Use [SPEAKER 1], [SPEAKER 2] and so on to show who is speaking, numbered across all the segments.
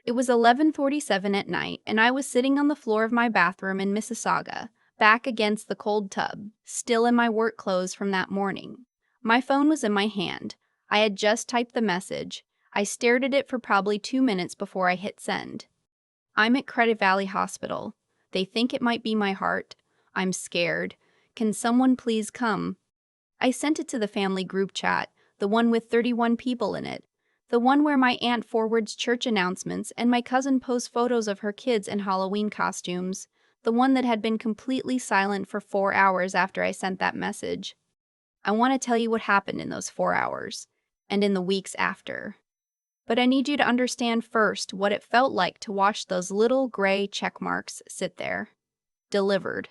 [SPEAKER 1] It was 11:47 at night, and I was sitting on the floor of my bathroom in Mississauga, back against the cold tub, still in my work clothes from that morning. My phone was in my hand. I had just typed the message. I stared at it for probably 2 minutes before I hit send. I'm at Credit Valley Hospital. They think it might be my heart. I'm scared. Can someone please come? I sent it to the family group chat, the one with 31 people in it. The one where my aunt forwards church announcements and my cousin posts photos of her kids in Halloween costumes. The one that had been completely silent for 4 hours after I sent that message. I want to tell you what happened in those 4 hours, and in the weeks after. But I need you to understand first what it felt like to watch those little gray check marks sit there. Delivered.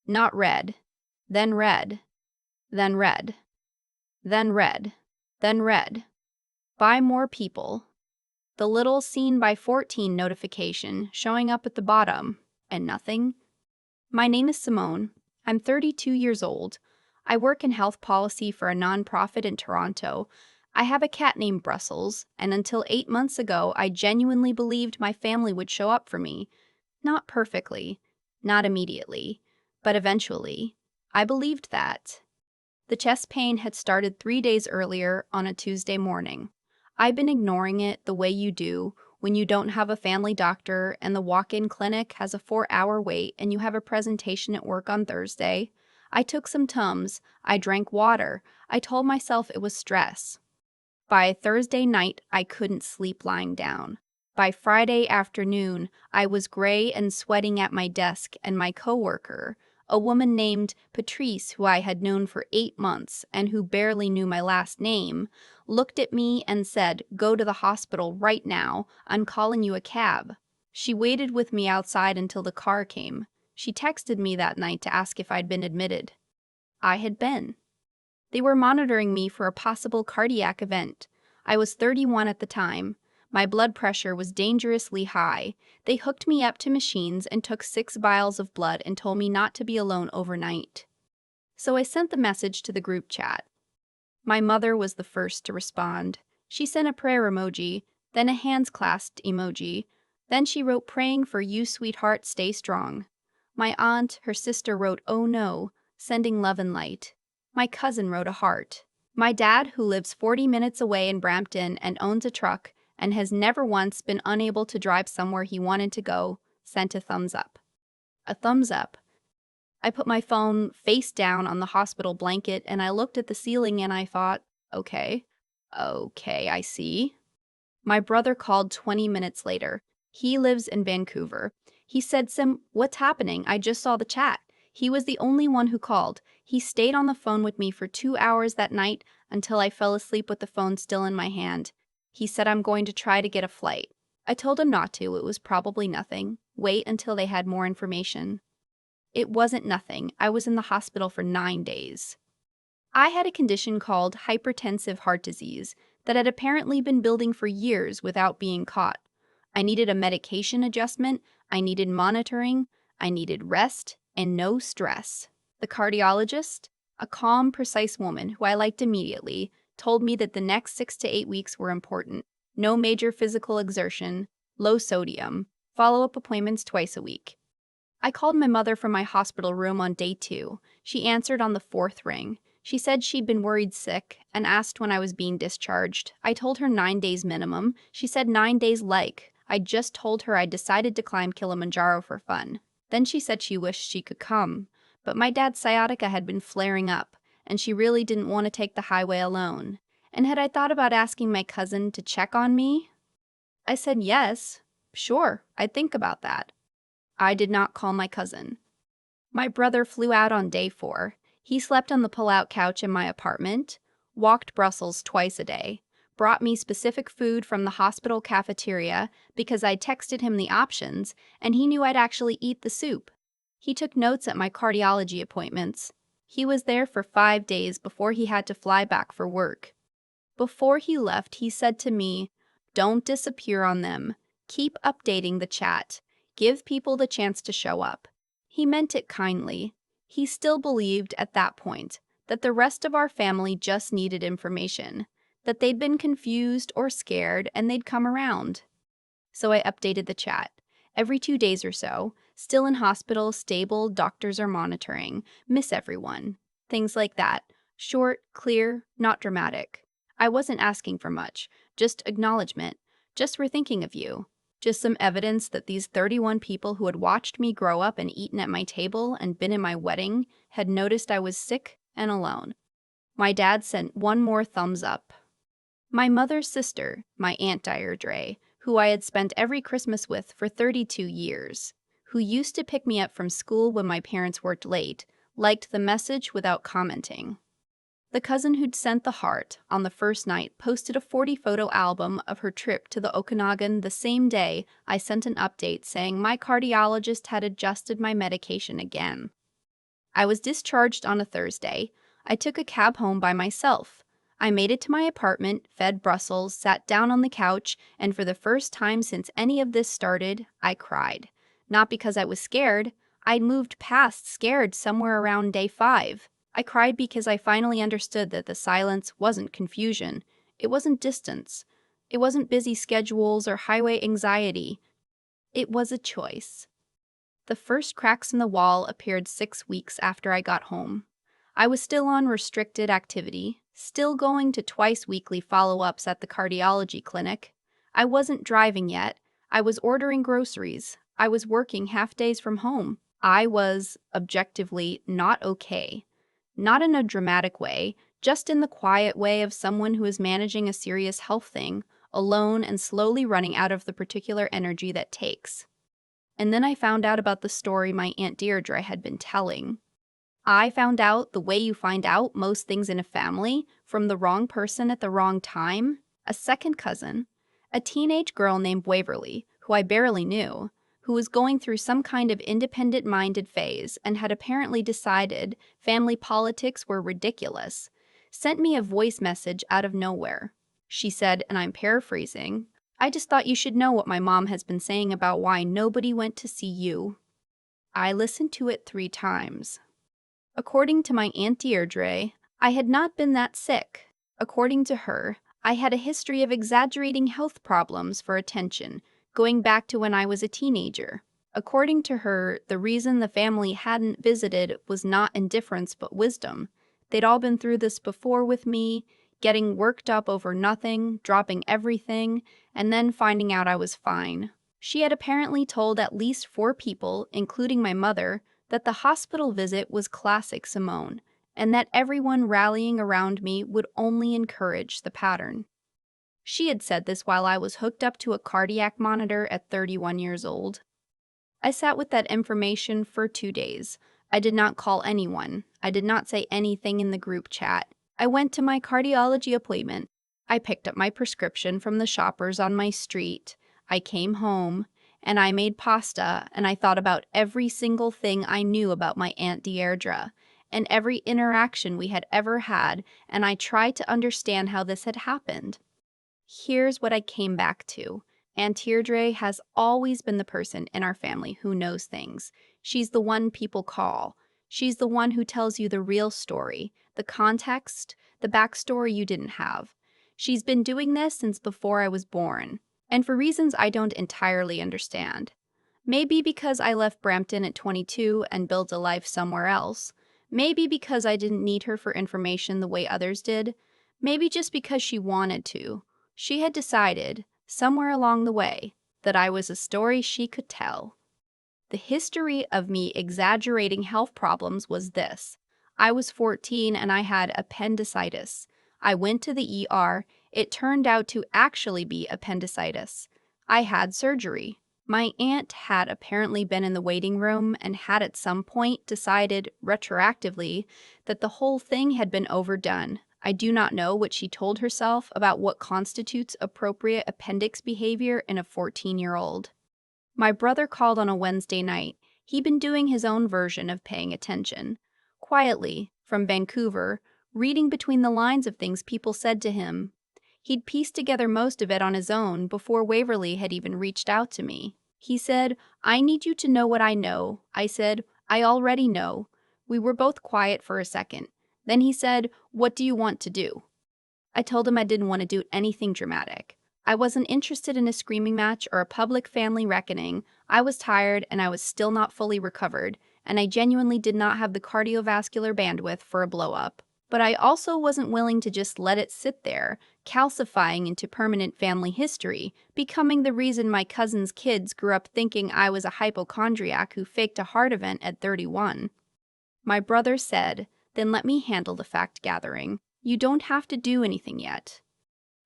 [SPEAKER 1] Not read. Then read. Then read. Then read. Then read. By more people. The little seen by 14 notification showing up at the bottom, and nothing. My name is Simone. I'm 32 years old. I work in health policy for a nonprofit in Toronto. I have a cat named Brussels, and until 8 months ago, I genuinely believed my family would show up for me. Not perfectly, not immediately, but eventually. I believed that. The chest pain had started 3 days earlier on a Tuesday morning. I've been ignoring it the way you do when you don't have a family doctor and the walk-in clinic has a 4-hour wait and you have a presentation at work on Thursday. I took some Tums. I drank water. I told myself it was stress. By Thursday night, I couldn't sleep lying down. By Friday afternoon, I was gray and sweating at my desk, and my coworker, a woman named Patrice who I had known for 8 months and who barely knew my last name, looked at me and said, "Go to the hospital right now. I'm calling you a cab." She waited with me outside until the car came. She texted me that night to ask if I'd been admitted. I had been. They were monitoring me for a possible cardiac event. I was 31 at the time. My blood pressure was dangerously high. They hooked me up to machines and took 6 vials of blood and told me not to be alone overnight. So I sent the message to the group chat. My mother was the first to respond. She sent a prayer emoji, then a hands clasped emoji. Then she wrote, "Praying for you, sweetheart, stay strong." My aunt, her sister wrote, "Oh no," sending love and light. My cousin wrote a heart. My dad, who lives 40 minutes away in Brampton and owns a truck and has never once been unable to drive somewhere he wanted to go, sent a thumbs up. A thumbs up. I put my phone face down on the hospital blanket and I looked at the ceiling and I thought, okay, I see. My brother called 20 minutes later. He lives in Vancouver. He said, "Sim, what's happening? I just saw the chat." He was the only one who called. He stayed on the phone with me for 2 hours that night until I fell asleep with the phone still in my hand. He said I'm going to try to get a flight. I told him not to. It was probably nothing. Wait until they had more information. It wasn't nothing. I was in the hospital for 9 days. I had a condition called hypertensive heart disease that had apparently been building for years without being caught. I needed a medication adjustment, I needed monitoring, I needed rest, and no stress. The cardiologist, a calm, precise woman who I liked immediately, told me that the next 6 to 8 weeks were important. No major physical exertion, low sodium, follow-up appointments twice a week. I called my mother from my hospital room on day 2. She answered on the 4th ring. She said she'd been worried sick and asked when I was being discharged. I told her 9 days minimum. She said 9 days like. I just told her I'd decided to climb Kilimanjaro for fun. Then she said she wished she could come. But my dad's sciatica had been flaring up, and she really didn't want to take the highway alone. And had I thought about asking my cousin to check on me? I said yes. Sure, I'd think about that. I did not call my cousin. My brother flew out on day 4. He slept on the pull-out couch in my apartment, walked Brussels twice a day, brought me specific food from the hospital cafeteria because I texted him the options, and he knew I'd actually eat the soup. He took notes at my cardiology appointments. He was there for 5 days before he had to fly back for work. Before he left, he said to me, "Don't disappear on them. Keep updating the chat. Give people the chance to show up." He meant it kindly. He still believed at that point that the rest of our family just needed information, that they'd been confused or scared and they'd come around. so I updated the chat. Every 2 days or so, still in hospital, stable, doctors are monitoring, miss everyone. Things like that. Short, clear, not dramatic. I wasn't asking for much, just acknowledgement. Just we're thinking of you. Just some evidence that these 31 people who had watched me grow up and eaten at my table and been in my wedding had noticed I was sick and alone. My dad sent one more thumbs up. My mother's sister, my Aunt Deirdre, who I had spent every Christmas with for 32 years, who used to pick me up from school when my parents worked late, liked the message without commenting. The cousin who'd sent the heart on the first night posted a 40-photo album of her trip to the Okanagan the same day I sent an update saying my cardiologist had adjusted my medication again. I was discharged on a Thursday. I took a cab home by myself. I made it to my apartment, fed Brussels, sat down on the couch, and for the first time since any of this started, I cried. Not because I was scared. I'd moved past scared somewhere around day 5. I cried because I finally understood that the silence wasn't confusion. It wasn't distance. It wasn't busy schedules or highway anxiety. It was a choice. The first cracks in the wall appeared 6 weeks after I got home. I was still on restricted activity, still going to twice-weekly follow-ups at the cardiology clinic. I wasn't driving yet. I was ordering groceries. I was working half-days from home. I was, objectively, not okay. Not in a dramatic way, just in the quiet way of someone who is managing a serious health thing, alone and slowly running out of the particular energy that takes. And then I found out about the story my Aunt Deirdre had been telling. I found out the way you find out most things in a family, from the wrong person at the wrong time. A second cousin, a teenage girl named Waverly, who I barely knew, who was going through some kind of independent-minded phase and had apparently decided family politics were ridiculous, sent me a voice message out of nowhere. She said, and I'm paraphrasing, "I just thought you should know what my mom has been saying about why nobody went to see you." I listened to it 3 times. According to my Aunt Deirdre, I had not been that sick. According to her, I had a history of exaggerating health problems for attention, going back to when I was a teenager. According to her, the reason the family hadn't visited was not indifference but wisdom. They'd all been through this before with me, getting worked up over nothing, dropping everything, and then finding out I was fine. She had apparently told at least 4 people, including my mother, that the hospital visit was classic Simone, and that everyone rallying around me would only encourage the pattern. She had said this while I was hooked up to a cardiac monitor at 31 years old. I sat with that information for 2 days. I did not call anyone. I did not say anything in the group chat. I went to my cardiology appointment. I picked up my prescription from the shoppers on my street. I came home, and I made pasta, and I thought about every single thing I knew about my Aunt Deirdre, and every interaction we had ever had, and I tried to understand how this had happened. Here's what I came back to. Aunt Deirdre has always been the person in our family who knows things. She's the one people call. She's the one who tells you the real story, the context, the backstory you didn't have. She's been doing this since before I was born, and for reasons I don't entirely understand. Maybe because I left Brampton at 22 and built a life somewhere else. Maybe because I didn't need her for information the way others did. Maybe just because she wanted to. She had decided, somewhere along the way, that I was a story she could tell. The history of me exaggerating health problems was this. I was 14 and I had appendicitis. I went to the ER. It turned out to actually be appendicitis. I had surgery. My aunt had apparently been in the waiting room and had at some point decided, retroactively, that the whole thing had been overdone. I do not know what she told herself about what constitutes appropriate appendix behavior in a 14-year-old. My brother called on a Wednesday night. He'd been doing his own version of paying attention. Quietly, from Vancouver, reading between the lines of things people said to him. He'd pieced together most of it on his own before Waverly had even reached out to me. He said, "I need you to know what I know." I said, "I already know." We were both quiet for a second. Then he said, "What do you want to do?" I told him I didn't want to do anything dramatic. I wasn't interested in a screaming match or a public family reckoning. I was tired and I was still not fully recovered, and I genuinely did not have the cardiovascular bandwidth for a blow-up. But I also wasn't willing to just let it sit there, calcifying into permanent family history, becoming the reason my cousin's kids grew up thinking I was a hypochondriac who faked a heart event at 31. My brother said, "Then let me handle the fact gathering. You don't have to do anything yet."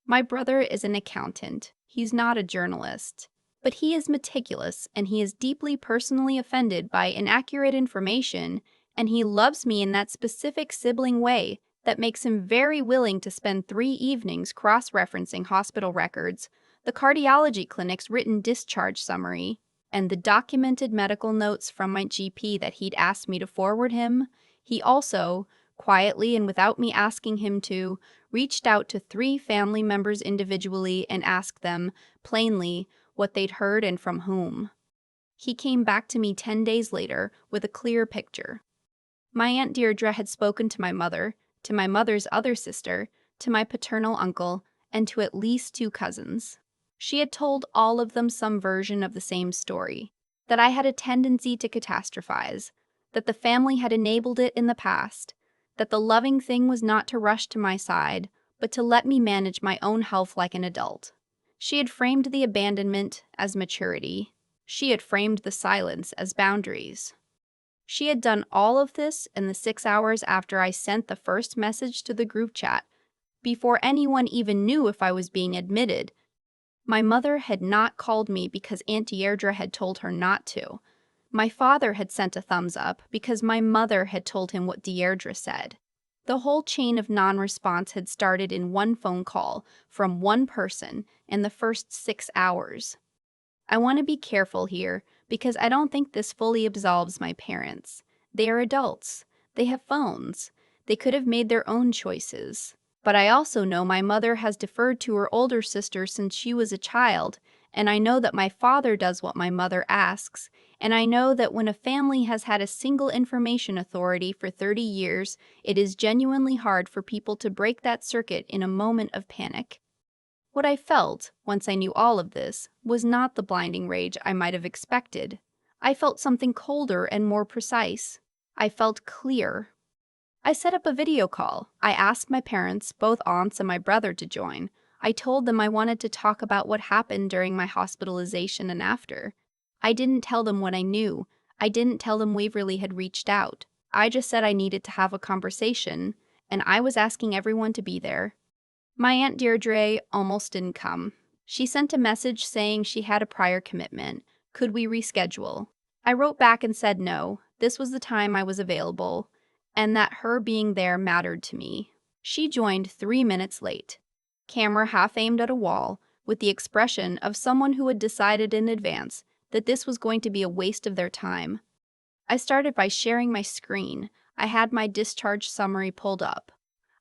[SPEAKER 1] My brother is an accountant. He's not a journalist. But he is meticulous, and he is deeply personally offended by inaccurate information, and he loves me in that specific sibling way that makes him very willing to spend 3 evenings cross-referencing hospital records, the cardiology clinic's written discharge summary, and the documented medical notes from my GP that he'd asked me to forward him. He also, quietly and without me asking him to, reached out to 3 family members individually and asked them, plainly, what they'd heard and from whom. He came back to me 10 days later with a clear picture. My Aunt Deirdre had spoken to my mother, to my mother's other sister, to my paternal uncle, and to at least 2 cousins. She had told all of them some version of the same story, that I had a tendency to catastrophize, that the family had enabled it in the past, that the loving thing was not to rush to my side, but to let me manage my own health like an adult. She had framed the abandonment as maturity. She had framed the silence as boundaries. She had done all of this in the 6 hours after I sent the first message to the group chat, before anyone even knew if I was being admitted. My mother had not called me because Aunt Deirdre had told her not to. My father had sent a thumbs up because my mother had told him what Deirdre said. The whole chain of non-response had started in one phone call from one person in the first 6 hours. I want to be careful here because I don't think this fully absolves my parents. They are adults. They have phones. They could have made their own choices. But I also know my mother has deferred to her older sister since she was a child, and I know that my father does what my mother asks, and I know that when a family has had a single information authority for 30 years, it is genuinely hard for people to break that circuit in a moment of panic. What I felt, once I knew all of this, was not the blinding rage I might have expected. I felt something colder and more precise. I felt clear. I set up a video call. I asked my parents, both aunts and my brother, to join. I told them I wanted to talk about what happened during my hospitalization and after. I didn't tell them what I knew. I didn't tell them Waverly had reached out. I just said I needed to have a conversation, and I was asking everyone to be there. My Aunt Deirdre almost didn't come. She sent a message saying she had a prior commitment. Could we reschedule? I wrote back and said no, this was the time I was available, and that her being there mattered to me. She joined 3 minutes late. Camera half aimed at a wall, with the expression of someone who had decided in advance that this was going to be a waste of their time. I started by sharing my screen. I had my discharge summary pulled up.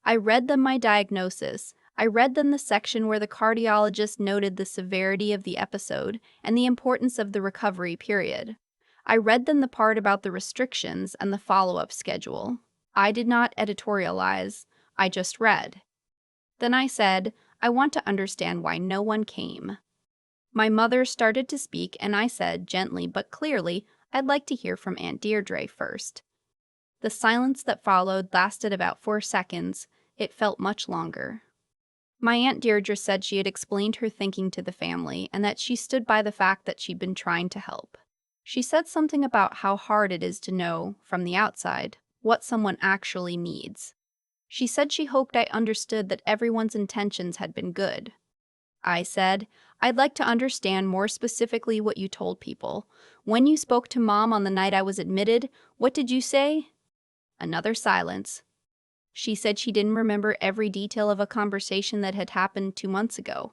[SPEAKER 1] I read them my diagnosis. I read them the section where the cardiologist noted the severity of the episode and the importance of the recovery period. I read them the part about the restrictions and the follow-up schedule. I did not editorialize. I just read. Then I said, I want to understand why no one came. My mother started to speak, and I said, gently but clearly, I'd like to hear from Aunt Deirdre first. The silence that followed lasted about 4 seconds. It felt much longer. My Aunt Deirdre said she had explained her thinking to the family and that she stood by the fact that she'd been trying to help. She said something about how hard it is to know, from the outside, what someone actually needs. She said she hoped I understood that everyone's intentions had been good. I said, I'd like to understand more specifically what you told people. When you spoke to Mom on the night I was admitted, what did you say? Another silence. She said she didn't remember every detail of a conversation that had happened 2 months ago.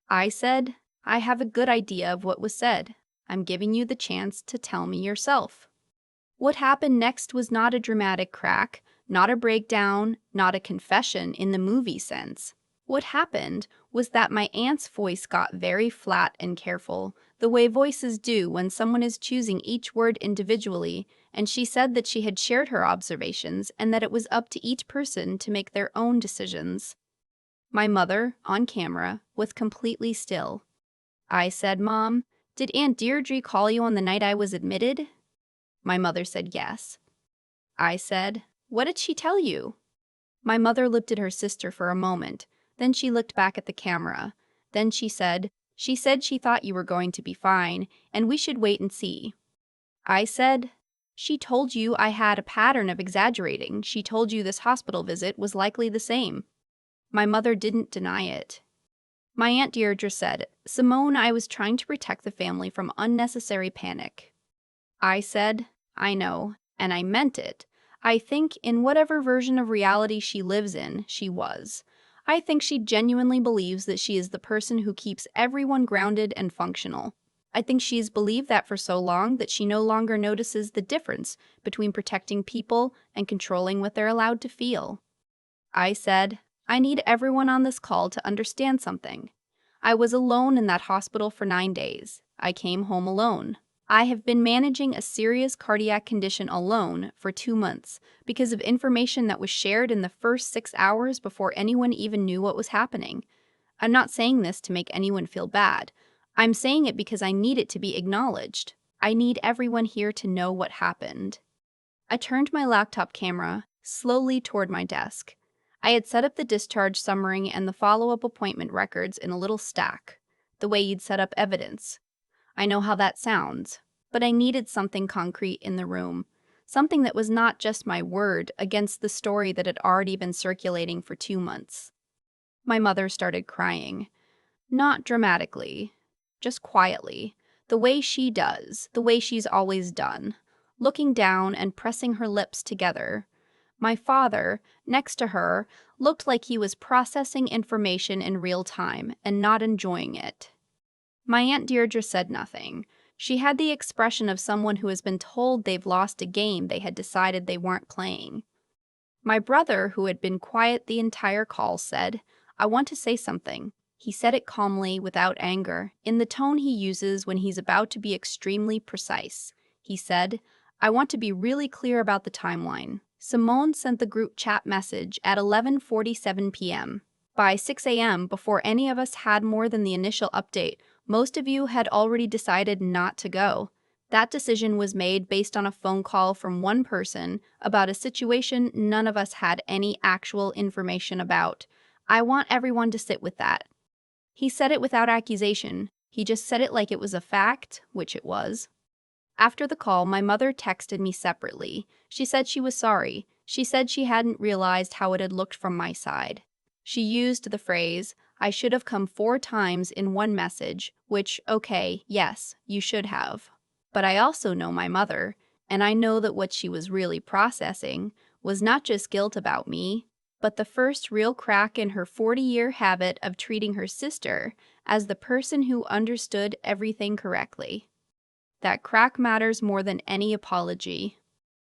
[SPEAKER 1] I said, I have a good idea of what was said. I'm giving you the chance to tell me yourself. What happened next was not a dramatic crack, not a breakdown, not a confession in the movie sense. What happened was that my aunt's voice got very flat and careful, the way voices do when someone is choosing each word individually, and she said that she had shared her observations and that it was up to each person to make their own decisions. My mother, on camera, was completely still. I said, "Mom, did Aunt Deirdre call you on the night I was admitted?" My mother said yes. I said, "What did she tell you?" My mother looked at her sister for a moment. Then she looked back at the camera. Then she said she thought you were going to be fine, and we should wait and see. I said, "She told you I had a pattern of exaggerating. She told you this hospital visit was likely the same." My mother didn't deny it. My Aunt Deirdre said, "Simone, I was trying to protect the family from unnecessary panic." I said, "I know, and I meant it. I think in whatever version of reality she lives in, she was. I think she genuinely believes that she is the person who keeps everyone grounded and functional. I think she's believed that for so long that she no longer notices the difference between protecting people and controlling what they're allowed to feel." I said, "I need everyone on this call to understand something. I was alone in that hospital for 9 days. I came home alone. I have been managing a serious cardiac condition alone for 2 months because of information that was shared in the first 6 hours before anyone even knew what was happening. I'm not saying this to make anyone feel bad. I'm saying it because I need it to be acknowledged. I need everyone here to know what happened." I turned my laptop camera slowly toward my desk. I had set up the discharge summary and the follow-up appointment records in a little stack, the way you'd set up evidence. I know how that sounds, but I needed something concrete in the room, something that was not just my word against the story that had already been circulating for 2 months. My mother started crying. Not dramatically, just quietly, the way she does, the way she's always done, looking down and pressing her lips together. My father, next to her, looked like he was processing information in real time and not enjoying it. My Aunt Deirdre said nothing. She had the expression of someone who has been told they've lost a game they had decided they weren't playing. My brother, who had been quiet the entire call, said, "I want to say something." He said it calmly, without anger, in the tone he uses when he's about to be extremely precise. He said, "I want to be really clear about the timeline. Simone sent the group chat message at 11:47 p.m. By 6 a.m., before any of us had more than the initial update, most of you had already decided not to go. That decision was made based on a phone call from one person about a situation none of us had any actual information about. I want everyone to sit with that." He said it without accusation. He just said it like it was a fact, which it was. After the call, my mother texted me separately. She said she was sorry. She said she hadn't realized how it had looked from my side. She used the phrase, "I should have come 4 times in one message," which, okay, yes, you should have. But I also know my mother, and I know that what she was really processing was not just guilt about me, but the first real crack in her 40-year habit of treating her sister as the person who understood everything correctly. That crack matters more than any apology.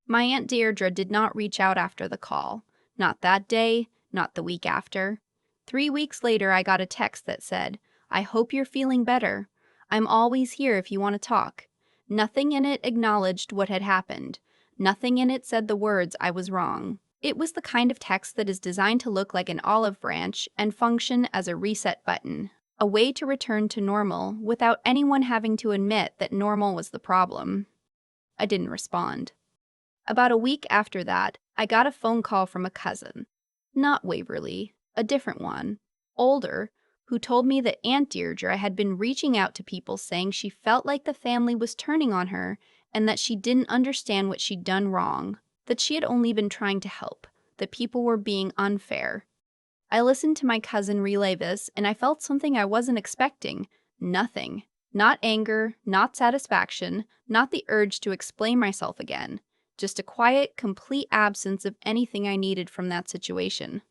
[SPEAKER 1] My Aunt Deirdre did not reach out after the call. Not that day, not the week after. 3 weeks later, I got a text that said, "I hope you're feeling better. I'm always here if you want to talk." Nothing in it acknowledged what had happened. Nothing in it said the words, "I was wrong." It was the kind of text that is designed to look like an olive branch and function as a reset button, a way to return to normal without anyone having to admit that normal was the problem. I didn't respond. About a week after that, I got a phone call from a cousin. Not Waverly, a different one, older, who told me that Aunt Deirdre had been reaching out to people saying she felt like the family was turning on her and that she didn't understand what she'd done wrong, that she had only been trying to help, that people were being unfair. I listened to my cousin relay this, and I felt something I wasn't expecting. Nothing. Not anger, not satisfaction, not the urge to explain myself again. Just a quiet, complete absence of anything I needed from that situation.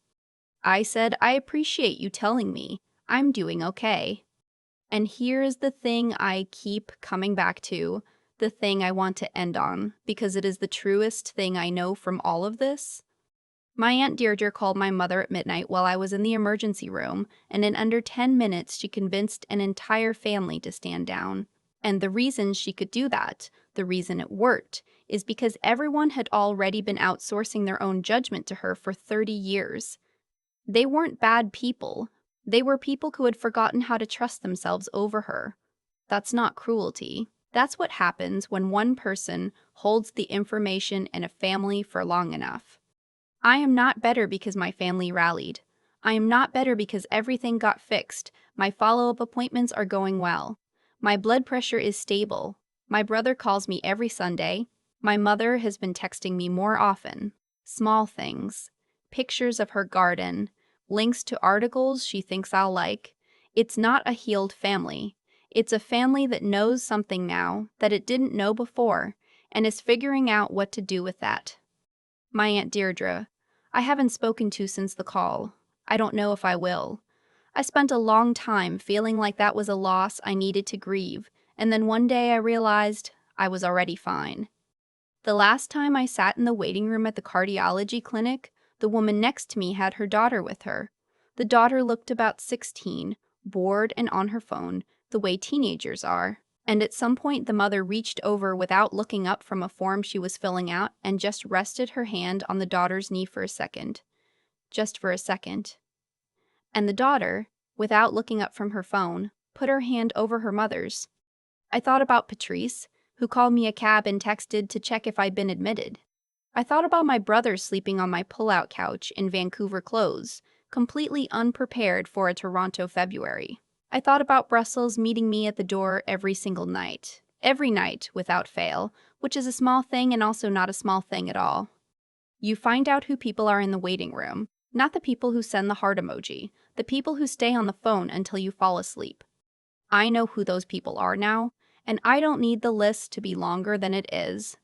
[SPEAKER 1] I said, "I appreciate you telling me. I'm doing okay." And here is the thing I keep coming back to, the thing I want to end on, because it is the truest thing I know from all of this. My Aunt Deirdre called my mother at midnight while I was in the emergency room, and in under 10 minutes she convinced an entire family to stand down. And the reason she could do that, the reason it worked, is because everyone had already been outsourcing their own judgment to her for 30 years. They weren't bad people. They were people who had forgotten how to trust themselves over her. That's not cruelty. That's what happens when one person holds the information in a family for long enough. I am not better because my family rallied. I am not better because everything got fixed. My follow-up appointments are going well. My blood pressure is stable. My brother calls me every Sunday. My mother has been texting me more often. Small things. Pictures of her garden. Links to articles she thinks I'll like. It's not a healed family. It's a family that knows something now that it didn't know before and is figuring out what to do with that. My Aunt Deirdre. I haven't spoken to since the call. I don't know if I will. I spent a long time feeling like that was a loss I needed to grieve, and then one day I realized I was already fine. The last time I sat in the waiting room at the cardiology clinic, the woman next to me had her daughter with her. The daughter looked about 16, bored and on her phone, the way teenagers are. And at some point the mother reached over without looking up from a form she was filling out and just rested her hand on the daughter's knee for a second. Just for a second. And the daughter, without looking up from her phone, put her hand over her mother's. I thought about Patrice, who called me a cab and texted to check if I'd been admitted. I thought about my brother sleeping on my pull-out couch in Vancouver clothes, completely unprepared for a Toronto February. I thought about Brussels meeting me at the door every single night. Every night, without fail, which is a small thing and also not a small thing at all. You find out who people are in the waiting room, not the people who send the heart emoji, the people who stay on the phone until you fall asleep. I know who those people are now, and I don't need the list to be longer than it is.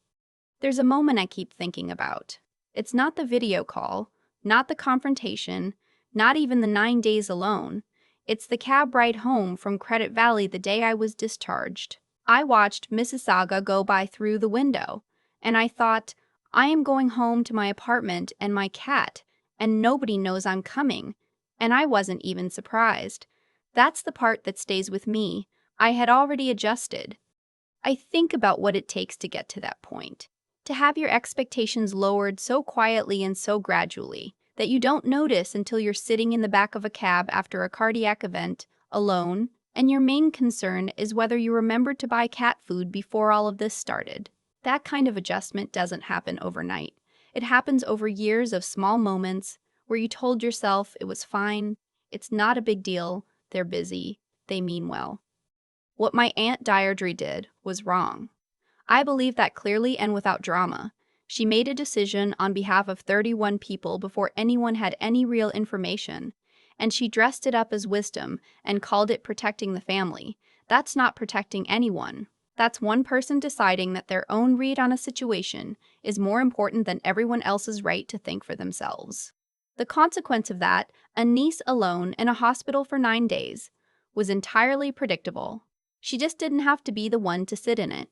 [SPEAKER 1] There's a moment I keep thinking about. It's not the video call, not the confrontation, not even the 9 days alone. It's the cab ride home from Credit Valley the day I was discharged. I watched Mississauga go by through the window, and I thought, I am going home to my apartment and my cat, and nobody knows I'm coming. And I wasn't even surprised. That's the part that stays with me. I had already adjusted. I think about what it takes to get to that point. To have your expectations lowered so quietly and so gradually that you don't notice until you're sitting in the back of a cab after a cardiac event, alone, and your main concern is whether you remembered to buy cat food before all of this started. That kind of adjustment doesn't happen overnight. It happens over years of small moments where you told yourself it was fine, it's not a big deal, they're busy, they mean well. What my Aunt Deirdre did was wrong. I believe that clearly and without drama. She made a decision on behalf of 31 people before anyone had any real information, and she dressed it up as wisdom and called it protecting the family. That's not protecting anyone. That's one person deciding that their own read on a situation is more important than everyone else's right to think for themselves. The consequence of that, a niece alone in a hospital for 9 days, was entirely predictable. She just didn't have to be the one to sit in it.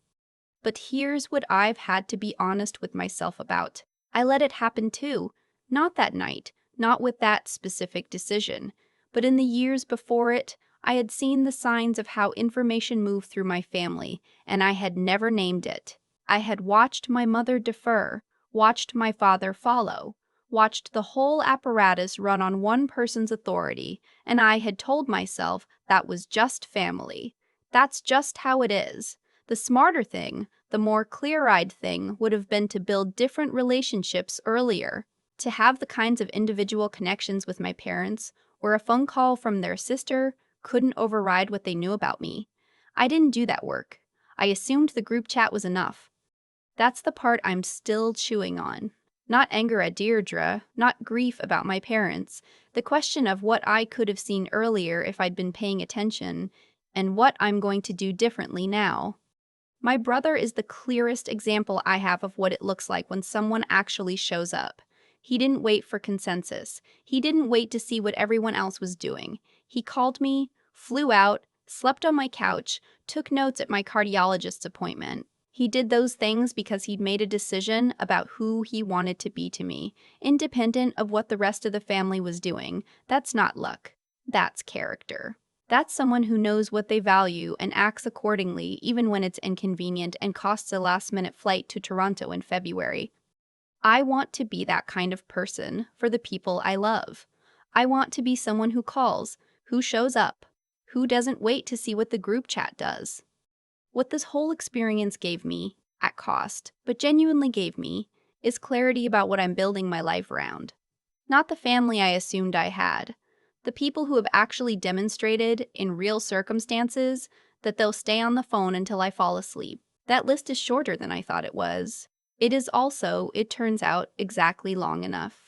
[SPEAKER 1] But here's what I've had to be honest with myself about. I let it happen too. Not that night, not with that specific decision, but in the years before it, I had seen the signs of how information moved through my family, and I had never named it. I had watched my mother defer, watched my father follow, watched the whole apparatus run on one person's authority, and I had told myself that was just family. That's just how it is. The smarter thing, the more clear-eyed thing would have been to build different relationships earlier, to have the kinds of individual connections with my parents where a phone call from their sister couldn't override what they knew about me. I didn't do that work. I assumed the group chat was enough. That's the part I'm still chewing on. Not anger at Deirdre, not grief about my parents, the question of what I could have seen earlier if I'd been paying attention, and what I'm going to do differently now. My brother is the clearest example I have of what it looks like when someone actually shows up. He didn't wait for consensus. He didn't wait to see what everyone else was doing. He called me, flew out, slept on my couch, took notes at my cardiologist's appointment. He did those things because he'd made a decision about who he wanted to be to me, independent of what the rest of the family was doing. That's not luck. That's character. That's someone who knows what they value and acts accordingly even when it's inconvenient and costs a last-minute flight to Toronto in February. I want to be that kind of person for the people I love. I want to be someone who calls, who shows up, who doesn't wait to see what the group chat does. What this whole experience gave me, at cost, but genuinely gave me, is clarity about what I'm building my life around. Not the family I assumed I had. The people who have actually demonstrated, in real circumstances, that they'll stay on the phone until I fall asleep. That list is shorter than I thought it was. It is also, it turns out, exactly long enough.